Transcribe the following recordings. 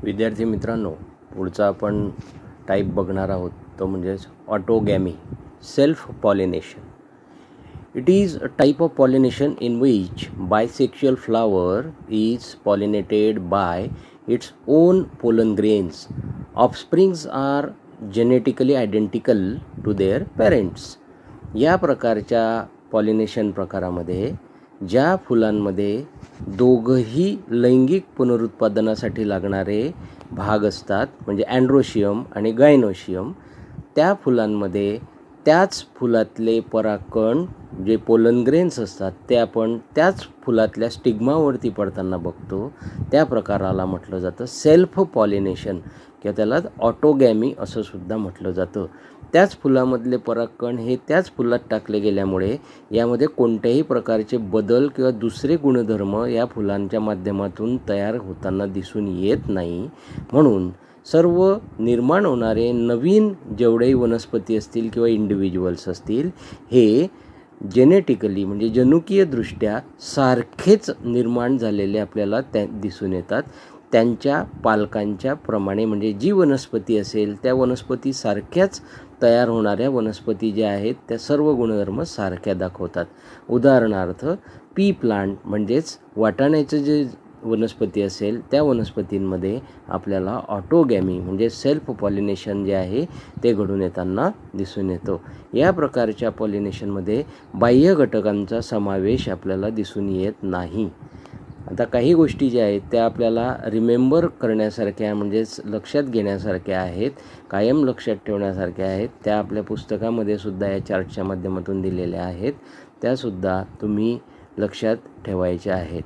विद्यार्थी मित्रांनो, पुढचा आपण टाईप बघणार आहोत तो म्हणजेच autogamy, self pollination. It is a type of pollination in which bisexual flower is pollinated by its own pollen grains. Offsprings are genetically identical to their parents. या प्रकारच्या पॉलिनेशन प्रकारामध्ये ज्या फुलांमध्ये दोघंही लैंगिक पुनरुत्पादनासाठी लागणारे भाग असतात, म्हणजे अँड्रोशियम आणि गायनोशियम, त्या फुलांमध्ये त्याच फुलातले परागकण जे पोलन ग्रेन्स असतात ते आपण त्याच फुलातल्या स्टिग्मावरती पडताना बघतो. त्या प्रकाराला म्हटलं जातं सेल्फ पॉलिनेशन किंवा त्याला ऑटोगॅमी असं सुद्धा म्हटलं जातं. त्याच फुलामधले परागकण हे त्याच फुलात टाकले गेल्यामुळे यामध्ये कोणत्याही प्रकारचे बदल किंवा दुसरे गुणधर्म या फुलांच्या माध्यमातून तयार होताना दिसून येत नाही. म्हणून सर्व निर्माण होणारे नवीन जेवढेही वनस्पती असतील किंवा इंडिव्हिज्युअल्स असतील हे जेनेटिकली म्हणजे जनुकीयदृष्ट्या सारखेच निर्माण झालेले आपल्याला दिसून येतात. त्यांच्या पालकांच्या प्रमाणे म्हणजे जी वनस्पती असेल त्या वनस्पती सारख्याच तयार होणाऱ्या वनस्पती ज्या आहेत त्या सर्व गुणधर्म सारख्या दाखवतात. उदाहरणार्थ पी प्लांट म्हणजेच वाटाण्याचं जे वनस्पती असेल त्या वनस्पतींमध्ये आपल्याला ऑटोगॅमी म्हणजे सेल्फ पॉलिनेशन जे आहे ते घडून येताना दिसून येतो. या प्रकारच्या पॉलिनेशनमध्ये बाह्य घटकांचा समावेश आपल्याला दिसून येत नाही. आता काही गोष्टी ज्या आहेत त्या आपल्याला रिमेंबर करण्यासारख्या म्हणजेच लक्षात घेण्यासारख्या आहेत, कायम लक्षात ठेवण्यासारख्या आहेत. त्या आपल्या पुस्तकामध्ये सुद्धा या चार्टच्या माध्यमातून दिलेल्या आहेत, त्यासुद्धा तुम्ही लक्षात ठेवायच्या आहेत.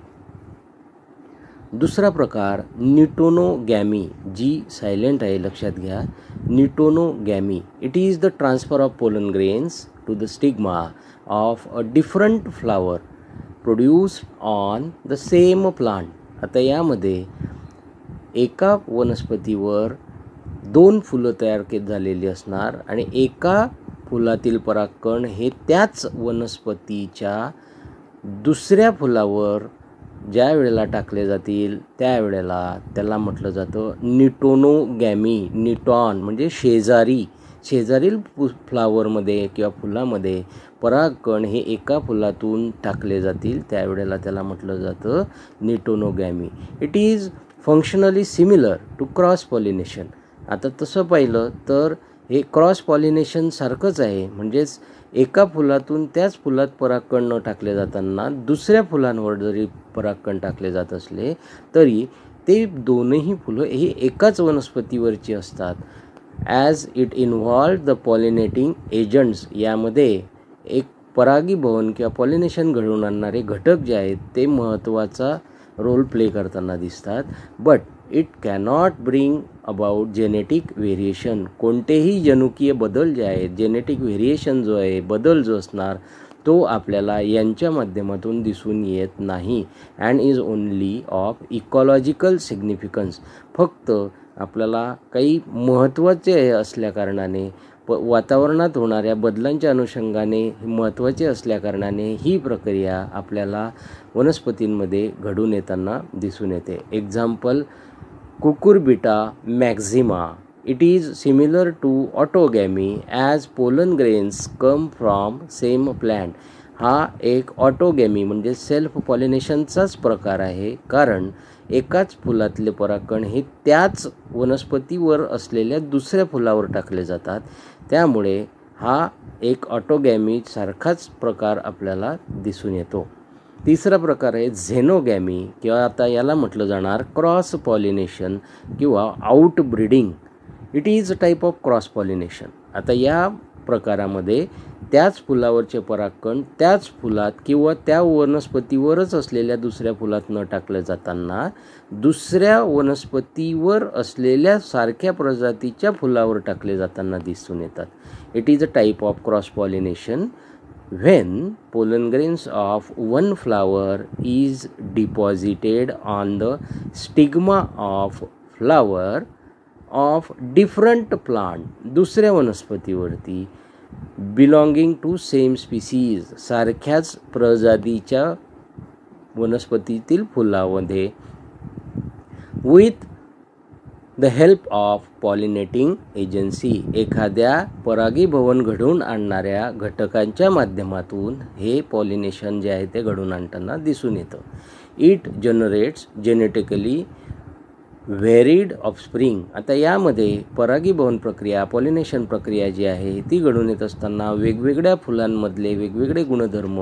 दुसरा प्रकार निटोनोगॅमी, जी सायलेंट आहे लक्षात घ्या. Geitonogamy, it is the transfer of pollen grains to the stigma of a different flower produce on the same plant. आता यामध्ये एका वनस्पतीवर दोन फुलं तयार झालेली असणार आणि एका फुलातील परागकण हे त्याच वनस्पतीच्या दुसऱ्या फुलावर ज्या वेळेला टाकले जातील त्यावेळेला त्याला म्हटलं जातं निटोनोगॅमी. निटॉन म्हणजे शेजारील फ्लावरमध्ये किंवा फुलामध्ये परागकण हे एका फुलातून टाकले जातील त्यावेळेला त्याला म्हटलं जातं geitonogamy. It is functionally similar to cross pollination. आता तसं पाहिलं तर हे क्रॉस पॉलिनेशन सारखंच आहे. म्हणजेच एका फुलातून त्याच फुलात परागकण न टाकले जाताना दुसऱ्या फुलांवर जरी परागकण टाकले जात असले तरी ते दोनही फुलं ही एकाच वनस्पतीवरची असतात. As it involve the pollinating agents, यामध्ये एक परागीभवन किंवा पॉलिनेशन घडवून आणणारे घटक जे आहेत ते महत्त्वाचा रोल प्ले करताना दिसतात. But it cannot bring about genetic variation. कोणतेही जनुकीय बदल जे आहेत, जेनेटिक व्हेरिएशन जो आहे, बदल जो असणार तो आपल्याला यांच्या माध्यमातून दिसून येत नाही. And is only of ecological significance. फक्त आपल्याला काही महत्त्वाचे असल्याकारणाने वातावरणात होणाऱ्या बदलांच्या अनुषंगाने महत्त्वाचे असल्याकारणाने ही प्रक्रिया आपल्याला वनस्पतींमध्ये घडून येताना दिसून येते. Example cucurbita maxima. It is similar to autogamy as pollen grains come from same plant. हा एक ऑटोगॅमी म्हणजे सेल्फ पॉलिनेशनचाच प्रकार आहे, कारण एकाच फुलातले परागकण हे त्याच वनस्पतीवर असलेल्या दुसऱ्या फुलावर टाकले जातात. त्यामुळे हा एक ऑटोगॅमी सारखाच प्रकार आपल्याला दिसून येतो. तिसरा प्रकार आहे झेनोगॅमी किंवा आता याला म्हटलं जाणार क्रॉस पॉलिनेशन किंवा out breeding. It is a type of cross pollination. आता या प्रकारामध्ये त्याच फुलावरचे परागकण त्याच फुलात किंवा त्या वनस्पतीवरच असलेल्या दुसऱ्या फुलात न टाकलं जाताना दुसऱ्या वनस्पतीवर असलेल्या सारख्या प्रजातीच्या फुलावर टाकले जाताना दिसून येतात. It is a type of cross pollination when pollen grains of one flower is deposited on the stigma of flower of different plant, दुसऱ्या वनस्पतीवरती बिलॉंगिंग टू सेम स्पीसीज, सारख्याच प्रजातीच्या वनस्पतीतील फुलामध्ये with the help of pollinating agency, एखाद्या परागीभवन घडवून आणणाऱ्या घटकांच्या माध्यमातून हे पॉलिनेशन जे आहे ते घडवून आणताना दिसून येतं. It generates genetically varied offspring. आता यामध्ये परागीभवन प्रक्रिया, पॉलिनेशन प्रक्रिया जी आहे ती घडून येत असताना वेगवेगळ्या फुलांमधले वेगवेगळे गुणधर्म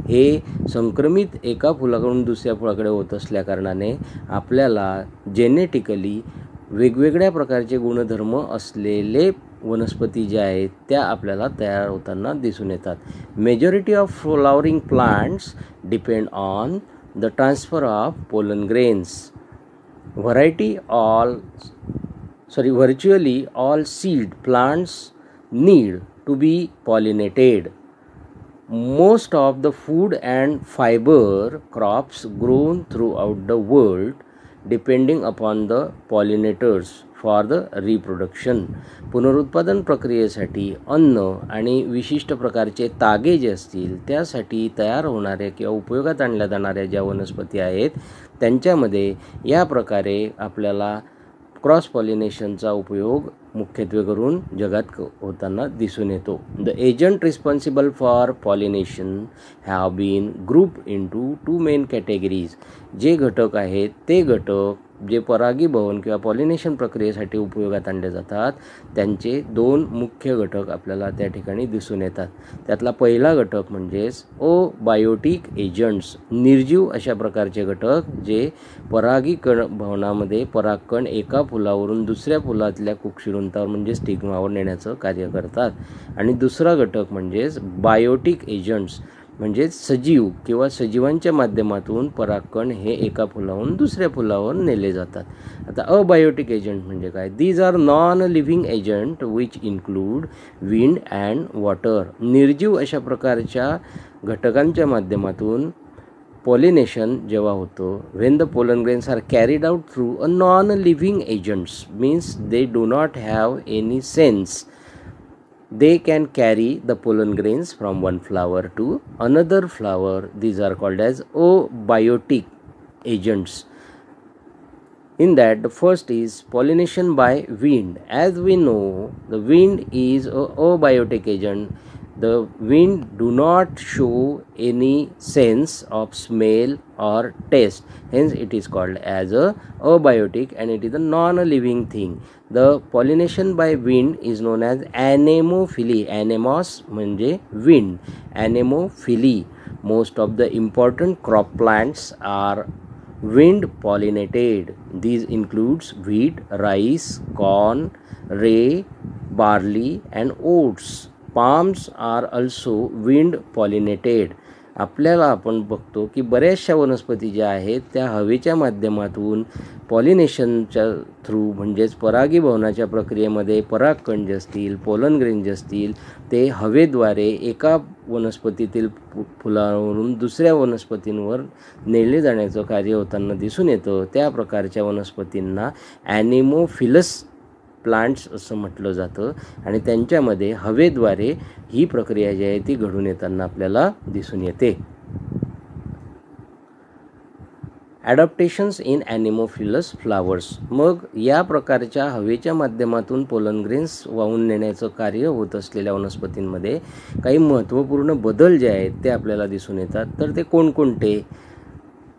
हे संक्रमित एका फुलाकडून दुसऱ्या फुलाकडे होत असल्याकारणाने आपल्याला जेनेटिकली वेगवेगळ्या प्रकारचे गुणधर्म असलेले वनस्पती ज्या आहेत त्या आपल्याला तयार होताना दिसून येतात. Majority of flowering plants depend on the transfer of pollen grains. Virtually all seed plants need to be pollinated. Most of the food and fiber crops grown throughout the world depending upon the pollinators for the reproduction. पुनरुत्पादन प्रक्रियेसाठी अन्न आणि विशिष्ट प्रकारचे तागे जे असतील त्यासाठी तयार होणाऱ्या किंवा उपयोगात आणल्या जाणाऱ्या ज्या वनस्पती आहेत त्यांच्यामध्ये या प्रकारे आपल्याला क्रॉस पॉलिनेशनचा उपयोग मुख्यत्वे करून जगात होताना दिसून येतो. The agent responsible for pollination have been group into 2 main categories. जे घटक आहेत ते घटक जे परागीभवन किंवा पॉलिनेशन प्रक्रियेसाठी उपयोगात आणले जातात त्यांचे 2 मुख्य घटक आपल्याला त्या ठिकाणी दिसून येतात. त्यातला पहिला घटक म्हणजेच अबायोटिक एजंट्स, निर्जीव अशा प्रकारचे घटक जे परागीभवनामध्ये परागकण एका फुलावरून दुसऱ्या फुलातल्या कुक्षिरुंतावर म्हणजे स्टिग्मावर नेण्याचं कार्य करतात. आणि दुसरा घटक म्हणजेच बायोटिक एजंट्स, म्हणजे सजीव किंवा सजीवांच्या माध्यमातून परागकण हे एका फुलावरून दुसऱ्या फुलावर नेले जातात. आता अबायोटिक एजंट म्हणजे काय? These are non living agent which include wind and water. निर्जीव अशा प्रकारच्या घटकांच्या माध्यमातून पॉलिनेशन जेव्हा होतं, when the pollen grains are carried out through a non living agents means they do not have any sense. They can carry the pollen grains from one flower to another flower. These are called as abiotic agents. In that, the first is pollination by wind. As we know, the wind is a abiotic agent. The wind do not show any sense of smell or taste. Hence, it is called as a abiotic and it is a non-living thing. The pollination by wind is known as anemophily. Anemos म्हणजे wind. Anemophily. Most of the important crop plants are wind pollinated. These includes wheat, rice, corn, rye, barley and oats. Palms are also wind pollinated. आपल्याला आपण बघतो की बऱ्याचशा वनस्पती ज्या आहेत त्या हवेच्या माध्यमातून पॉलिनेशनच्या थ्रू म्हणजेच परागीभवनाच्या प्रक्रियेमध्ये परागकण जे असतील, पोलन ग्रेन जे असतील ते हवेद्वारे एका वनस्पतीतील फुलावरून दुसऱ्या वनस्पतींवर नेले जाण्याचं कार्य होताना दिसून येतं. त्या प्रकारच्या वनस्पतींना ॲनेमोफिलस प्लांट्स असं म्हटलं जातं आणि त्यांच्यामध्ये हवेद्वारे ही प्रक्रिया जी आहे ती घडून येताना आपल्याला दिसून येते. Adaptations in ॲनेमोफिलस flowers. मग या प्रकारच्या हवेच्या माध्यमातून पोलन ग्रेन्स वाहून नेण्याचं कार्य होत असलेल्या वनस्पतींमध्ये काही महत्त्वपूर्ण बदल जे आहेत ते आपल्याला दिसून येतात. तर ते कोणकोणते?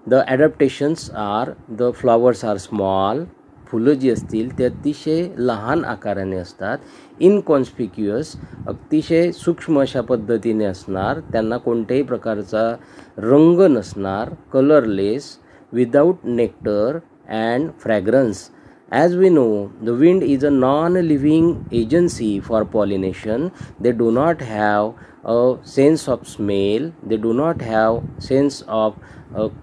The adaptations are the flowers are small. फुलं जी असतील ते अतिशय लहान आकाराने असतात. इनकॉन्स्पिक्युअस, अतिशय सूक्ष्म अशा पद्धतीने असणार. त्यांना कोणत्याही प्रकारचा रंग नसणार. Colourless, without nectar and fragrance. As we know, the wind is a non-living agency for pollination. They do not have a sense of smell. They do not have sense of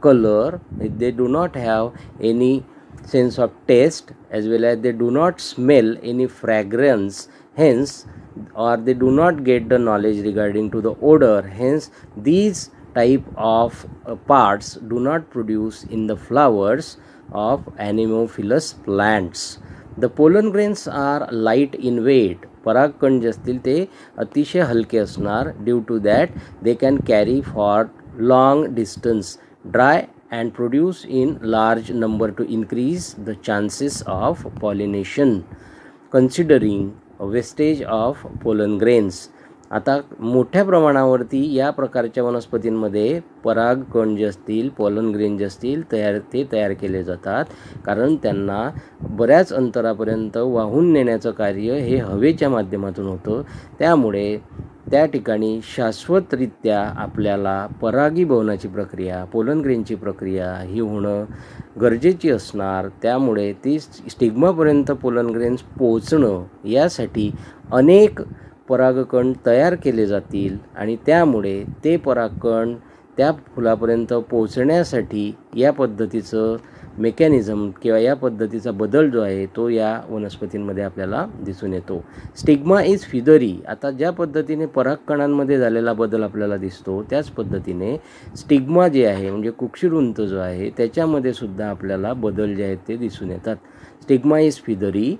color. They do not have any sense of taste, as well as they do not smell any fragrance. Hence, or they do not get the knowledge regarding to the odor. Hence, these type of parts do not produce in the flowers of anemophilous plants. The pollen grains are light in weight. परागकण जे असतील ते अतिशय हलके असणार. Due to that they can carry for long distance dry and produce in large number to increase the chances of pollination considering wastage of pollen grains. आता मोठ्या प्रमाणावरती या प्रकारच्या वनस्पतींमध्ये परागकण जे असतील, पॉलन ग्रेन जे असतील ते तयार केले जातात, कारण त्यांना बऱ्याच अंतरापर्यंत वाहून नेण्याचं कार्य हे हवेच्या माध्यमातून होतं. त्यामुळे त्या ठिकाणी शाश्वतरित्या आपल्याला परागीभवनाची प्रक्रिया, पोलन ग्रेनची प्रक्रिया ही होणं गरजेची असणार. त्यामुळे ती स्टिग्मापर्यंत पोलन ग्रेन्स पोहोचणं यासाठी अनेक परागकण तयार केले जातील आणि त्यामुळे ते परागकण त्या फुलापर्यंत पोहोचण्यासाठी या पद्धतीचं मेकॅनिझम किंवा या पद्धतीचा बदल जो आहे तो या वनस्पतींमध्ये आपल्याला दिसून येतो. Stigma is feathery. आता ज्या पद्धतीने परागकणांमध्ये झालेला बदल आपल्याला दिसतो त्याच पद्धतीने स्टिग्मा जे आहे म्हणजे कुक्षिरुंत जो आहे त्याच्यामध्ये सुद्धा आपल्याला बदल जे आहेत ते दिसून येतात. Stigma is feathery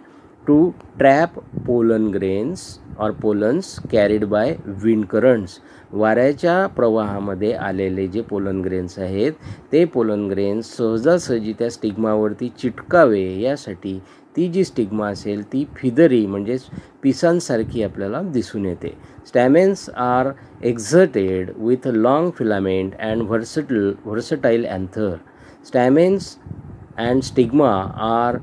to trap pollen grains और pollens carried by wind currents. वाऱ्याच्या प्रवाहामध्ये आलेले जे पोलन ग्रेन्स आहेत ते पोलन ग्रेन्स सहजासहजी त्या स्टिग्मावरती चिटकावे यासाठी ती जी स्टिग्मा असेल ती फिदरी म्हणजेच पिसांसारखी आपल्याला दिसून येते. Stamens are exserted with long filament and versatile anther. Stamens and stigma are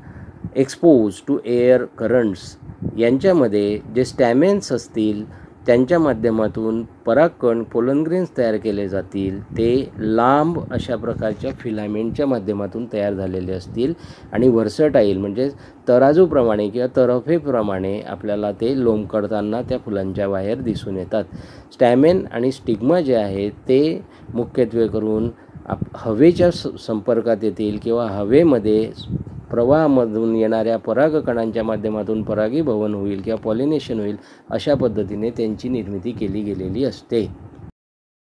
expose to air currents. यांच्यामध्ये जे स्टॅमेन्स असतील त्यांच्या माध्यमातून परागकण पोलन ग्रेन्स तयार केले जातील. ते लांब अशा प्रकारच्या फिलामेंटच्या माध्यमातून तयार झालेले असतील आणि व्हर्सटाईल म्हणजे तराजूप्रमाणे किंवा तरफेप्रमाणे आपल्याला ते लोंबकळताना त्या फुलांच्या बाहेर दिसून येतात. स्टॅमेन आणि स्टिग्मा जे आहेत ते मुख्यत्वे करून हवेच्या संपर्कात येतील किंवा हवेमध्ये प्रवाहामधून येणाऱ्या परागकणांच्या माध्यमातून परागीभवन होईल किंवा पॉलिनेशन होईल अशा पद्धतीने त्यांची निर्मिती केली गेलेली असते.